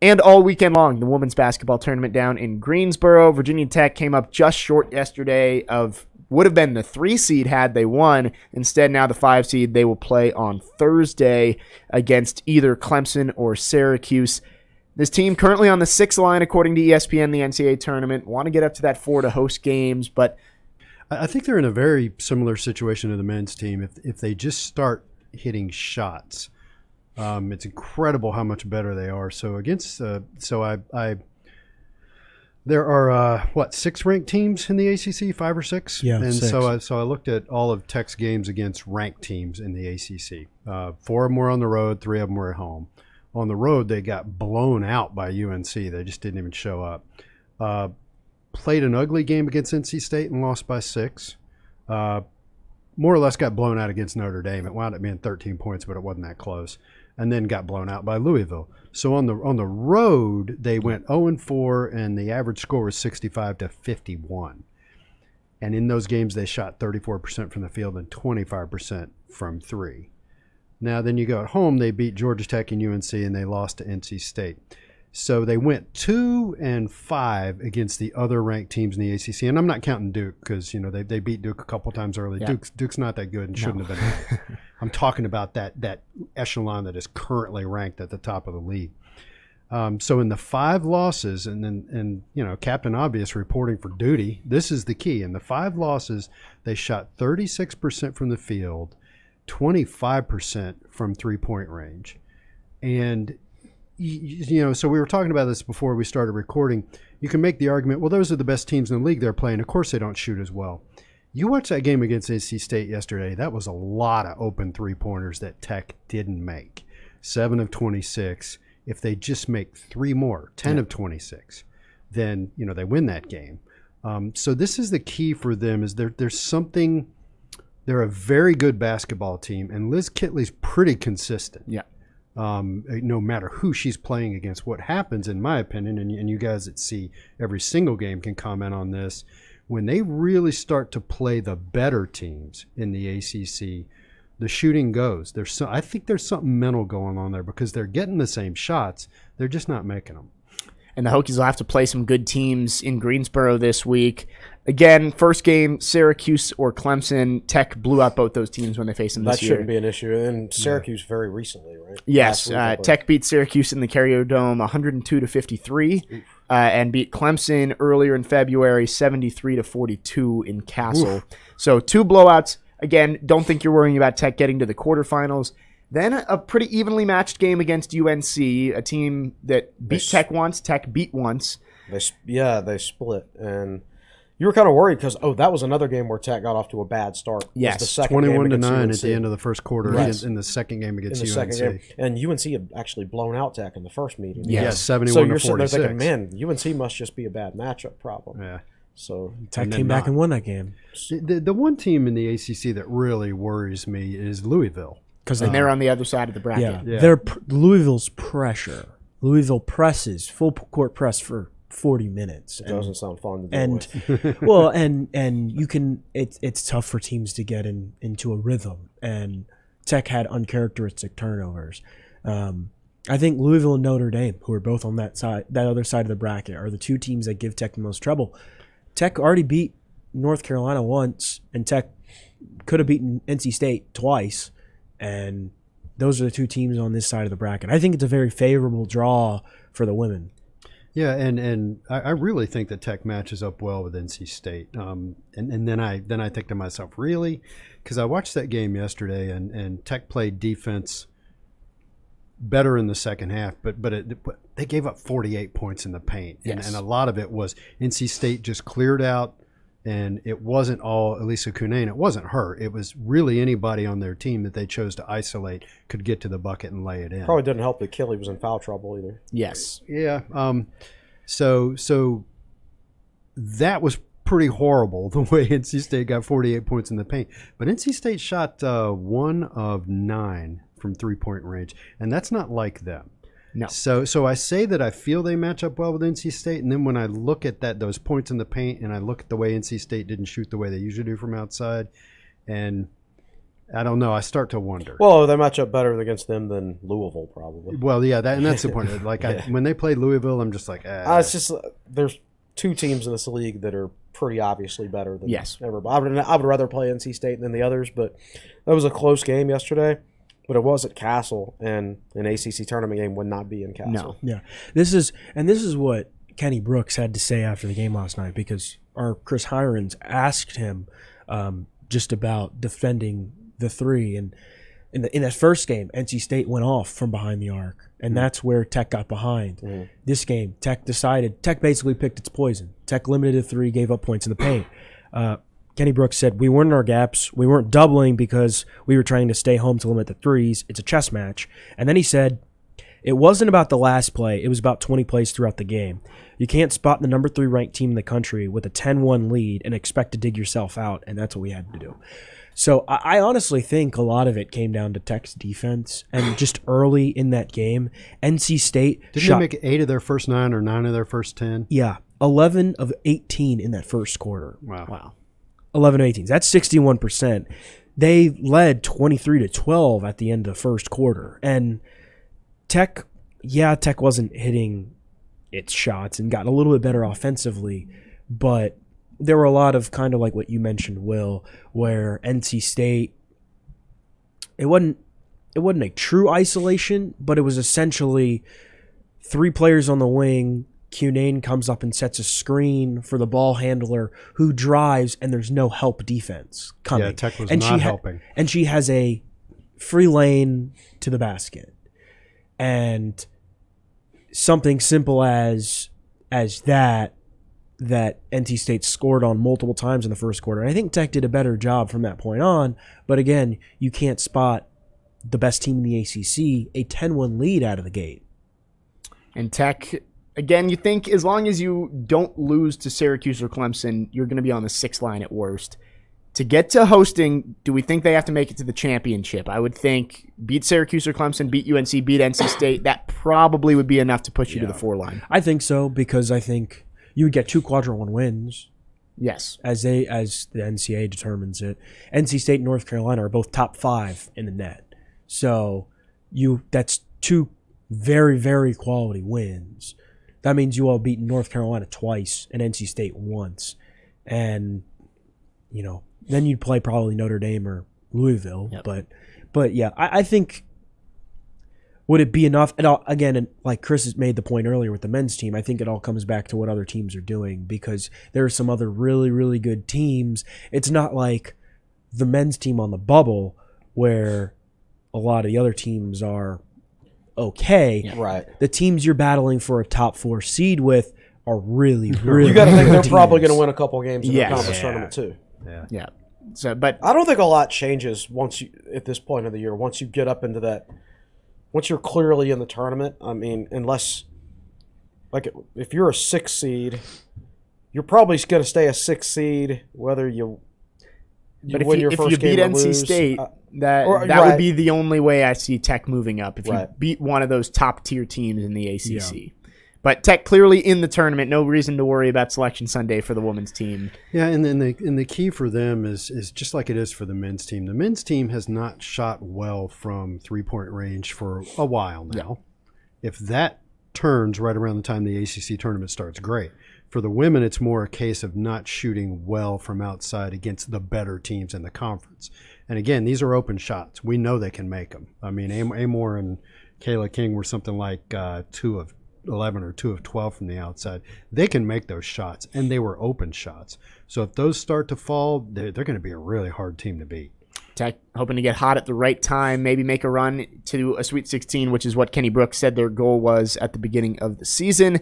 And all weekend long, the women's basketball tournament down in Greensboro. Virginia Tech came up just short yesterday of would have been the 3 seed had they won. Instead, now the 5 seed. They will play on Thursday against either Clemson or Syracuse. This team currently on the 6th line, according to ESPN, the NCAA tournament. Want to get up to that 4 to host games, but I think they're in a very similar situation to the men's team. If they just start hitting shots, it's incredible how much better they are. So against, there are 6 ranked teams in the ACC, 5 or 6. Yeah, and 6. so I looked at all of Tech's games against ranked teams in the ACC. 4 of them were on the road, 3 of them were at home. On the road, they got blown out by UNC. They just didn't even show up. Played an ugly game against NC State and lost by 6. More or less got blown out against Notre Dame. It wound up being 13 points, but it wasn't that close. And then got blown out by Louisville. So on the road, they went 0-4, and the average score was 65-51. And in those games, they shot 34% from the field and 25% from 3. Now, then you go at home, they beat Georgia Tech and UNC, and they lost to NC State. So they went 2-5 against the other ranked teams in the ACC, and I'm not counting Duke because they beat Duke a couple times early. Yeah. Duke's not that good and shouldn't have been. I'm talking about that echelon that is currently ranked at the top of the league. So in the 5 losses, and Captain Obvious reporting for duty, this is the key. In the 5 losses, they shot 36% from the field, 25% from 3-point range, and so we were talking about this before we started recording. You can make the argument, well, those are the best teams in the league they're playing. Of course they don't shoot as well. You watched that game against NC State yesterday. That was a lot of open 3-pointers that Tech didn't make. 7 of 26. If they just make 3 more, 10 of 26, then they win that game. So this is the key for them is there's something. They're a very good basketball team, and Liz Kitley's pretty consistent. Yeah. No matter who she's playing against. What happens, in my opinion, and you guys that see every single game can comment on this, when they really start to play the better teams in the ACC, the shooting goes. I think there's something mental going on there because they're getting the same shots. They're just not making them. And the Hokies will have to play some good teams in Greensboro this week. Again, first game, Syracuse or Clemson. Tech blew out both those teams when they faced them this year. That shouldn't be an issue. And Syracuse very recently, right? Yes. Tech beat Syracuse in the Carrier Dome 102-53 and beat Clemson earlier in February 73-42 in Castle. Oof. So 2 blowouts. Again, don't think you're worrying about Tech getting to the quarterfinals. Then a pretty evenly matched game against UNC, a team that beat Tech once, Tech beat once. They split. And you were kind of worried because, that was another game where Tech got off to a bad start. Yes. 21-9 at the end of the first quarter in the second game against UNC. And UNC had actually blown out Tech in the first meeting. Yes, 71-46. So you're sitting there thinking, man, UNC must just be a bad matchup problem. Yeah. So Tech came back and won that game. The one team in the ACC that really worries me is Louisville. Because they're on the other side of the bracket. Yeah. They're Louisville's pressure. Louisville presses, full court press for 40 minutes. It doesn't sound fun to deal with. Well, and you can. It's tough for teams to get into a rhythm. And Tech had uncharacteristic turnovers. I think Louisville and Notre Dame, who are both on that other side of the bracket, are the 2 teams that give Tech the most trouble. Tech already beat North Carolina once, and Tech could have beaten NC State twice. And those are the 2 teams on this side of the bracket. I think it's a very favorable draw for the women. Yeah, and I really think that Tech matches up well with NC State. And then I think to myself, really? Because I watched that game yesterday, and Tech played defense better in the second half, but they gave up 48 points in the paint. Yes. And a lot of it was NC State just cleared out. And it wasn't all Elisa Cunane. It wasn't her. It was really anybody on their team that they chose to isolate could get to the bucket and lay it in. Probably didn't help that Kelly was in foul trouble either. Yes. Yeah. So that was pretty horrible, the way NC State got 48 points in the paint. But NC State shot 1 of 9 from 3-point range, and that's not like them. No. So I say that I feel they match up well with NC State, and then when I look at those points in the paint, and I look at the way NC State didn't shoot the way they usually do from outside, and I don't know. I start to wonder. Well, they match up better against them than Louisville, probably. Well, yeah, and that's the point. Like when they played Louisville, I'm just like, it's just there's two teams in this league that are pretty obviously better than everybody. I would rather play NC State than the others, but that was a close game yesterday. But it was at Castle, and an ACC tournament game would not be in Castle. No, yeah. This is what Kenny Brooks had to say after the game last night, because our Chris Hirons asked him just about defending the three, and in that first game, NC State went off from behind the arc, and that's where Tech got behind. This game, Tech basically picked its poison. Tech limited to three, gave up points in the paint. Kenny Brooks said, we weren't in our gaps. We weren't doubling because we were trying to stay home to limit the threes. It's a chess match. And then he said, it wasn't about the last play. It was about 20 plays throughout the game. You can't spot the number 3 ranked team in the country with a 10-1 lead and expect to dig yourself out, and that's what we had to do. So I honestly think a lot of it came down to Tech's defense, and just early in that game, NC State Didn't they make 8 of their first 9 or 9 of their first 10? Yeah, 11 of 18 in that first quarter. Wow. 11 of 18. That's 61%. They led 23-12 at the end of the first quarter. And Tech wasn't hitting its shots and got a little bit better offensively, but there were a lot of kind of like what you mentioned, Will, where NC State, it wasn't a true isolation, but it was essentially 3 players on the wing. Cunane comes up and sets a screen for the ball handler who drives, and there's no help defense coming. Yeah, Tech was not helping. And she has a free lane to the basket. And something simple as that NC State scored on multiple times in the first quarter. And I think Tech did a better job from that point on. But again, you can't spot the best team in the ACC, a 10-1 lead out of the gate. And Tech, again, you think as long as you don't lose to Syracuse or Clemson, you're going to be on the 6th line at worst. To get to hosting, do we think they have to make it to the championship? I would think beat Syracuse or Clemson, beat UNC, beat NC State. That probably would be enough to push you to the 4 line. I think so, because I think you would get 2 quadrant 1 wins. Yes. As the NCAA determines it. NC State and North Carolina are both top 5 in the net. So that's 2 very, very quality wins. That means you all beaten North Carolina twice and NC State once. And, then you'd play probably Notre Dame or Louisville. Yep. But yeah, I think, would it be enough? Again, like Chris has made the point earlier with the men's team, I think it all comes back to what other teams are doing, because there are some other really, really good teams. It's not like the men's team on the bubble where a lot of the other teams are okay. Yeah. Right. The teams you're battling for a top 4 seed with are really, really you got to think they're teams. Probably going to win a couple games in the conference tournament too. Yeah. So, but I don't think a lot changes at this point of the year. Once you get up into that, once you're clearly in the tournament. I mean, unless, like, if you're a 6th seed, you're probably going to stay a 6th seed whether you win your first game or lose. If you beat NC State, that would be the only way I see Tech moving up. If you beat one of those top tier teams in the ACC. Yeah. But Tech clearly in the tournament. No reason to worry about Selection Sunday for the women's team. Yeah, and then the key for them is just like it is for the men's team. The men's team has not shot well from 3-point range for a while now. Yeah. If that turns right around the time the ACC tournament starts, great. For the women, it's more a case of not shooting well from outside against the better teams in the conference. And again, these are open shots. We know they can make them. I mean, Amor and Kayla King were something like 2 of 11 or 2 of 12 from the outside. They can make those shots, and they were open shots. So if those start to fall, they're going to be a really hard team to beat. Tech hoping to get hot at the right time, maybe make a run to a Sweet 16, which is what Kenny Brooks said their goal was at the beginning of the season.